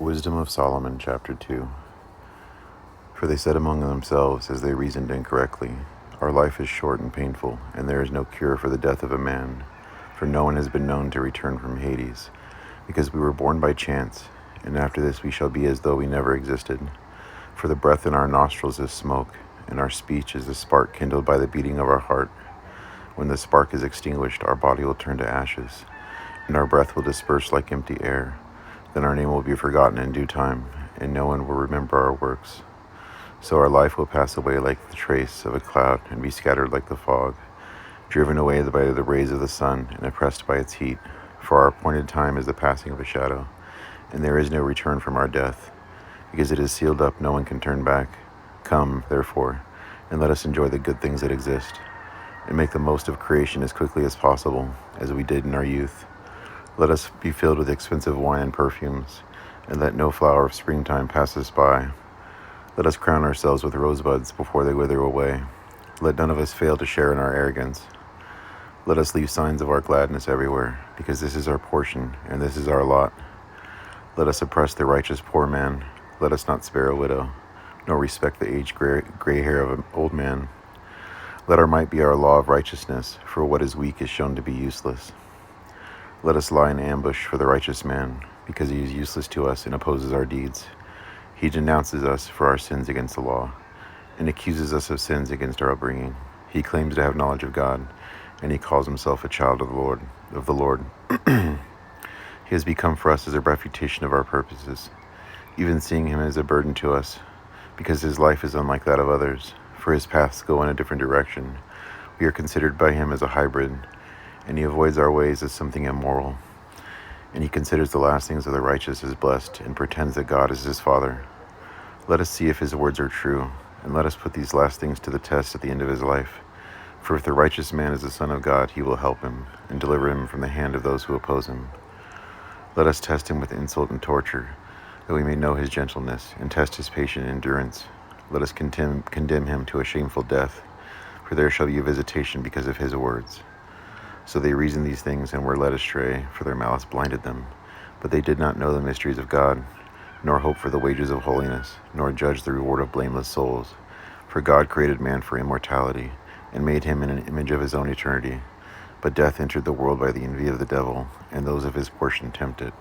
Wisdom of Solomon, Chapter 2. For they said among themselves, as they reasoned incorrectly, Our life is short and painful, and there is no cure for the death of a man. For no one has been known to return from Hades, because we were born by chance, and after this we shall be as though we never existed. For the breath in our nostrils is smoke, and our speech is the spark kindled by the beating of our heart. When the spark is extinguished, our body will turn to ashes, and our breath will disperse like empty air. Then our name will be forgotten in due time, and no one will remember our works. So our life will pass away like the trace of a cloud, and be scattered like the fog, driven away by the rays of the sun, and oppressed by its heat. For our appointed time is the passing of a shadow, and there is no return from our death. Because it is sealed up, no one can turn back. Come, therefore, and let us enjoy the good things that exist, and make the most of creation as quickly as possible, as we did in our youth. Let us be filled with expensive wine and perfumes, and let no flower of springtime pass us by. Let us crown ourselves with rosebuds before they wither away. Let none of us fail to share in our arrogance. Let us leave signs of our gladness everywhere, because this is our portion, and this is our lot. Let us oppress the righteous poor man. Let us not spare a widow, nor respect the aged gray hair of an old man. Let our might be our law of righteousness, for what is weak is shown to be useless. Let us lie in ambush for the righteous man, because he is useless to us and opposes our deeds. He denounces us for our sins against the law, and accuses us of sins against our upbringing. He claims to have knowledge of God, and he calls himself a child of the Lord. He has become for us as a refutation of our purposes, even seeing him as a burden to us, because his life is unlike that of others, for his paths go in a different direction. We are considered by him as a hybrid, and he avoids our ways as something immoral. And he considers the last things of the righteous as blessed, and pretends that God is his father. Let us see if his words are true, and let us put these last things to the test at the end of his life. For if the righteous man is the son of God, he will help him, and deliver him from the hand of those who oppose him. Let us test him with insult and torture, that we may know his gentleness, and test his patient endurance. Let us condemn him to a shameful death, for there shall be a visitation because of his words. So they reasoned these things and were led astray, for their malice blinded them. But they did not know the mysteries of God, nor hope for the wages of holiness, nor judge the reward of blameless souls. For God created man for immortality, and made him in an image of his own eternity. But death entered the world by the envy of the devil, and those of his portion tempted.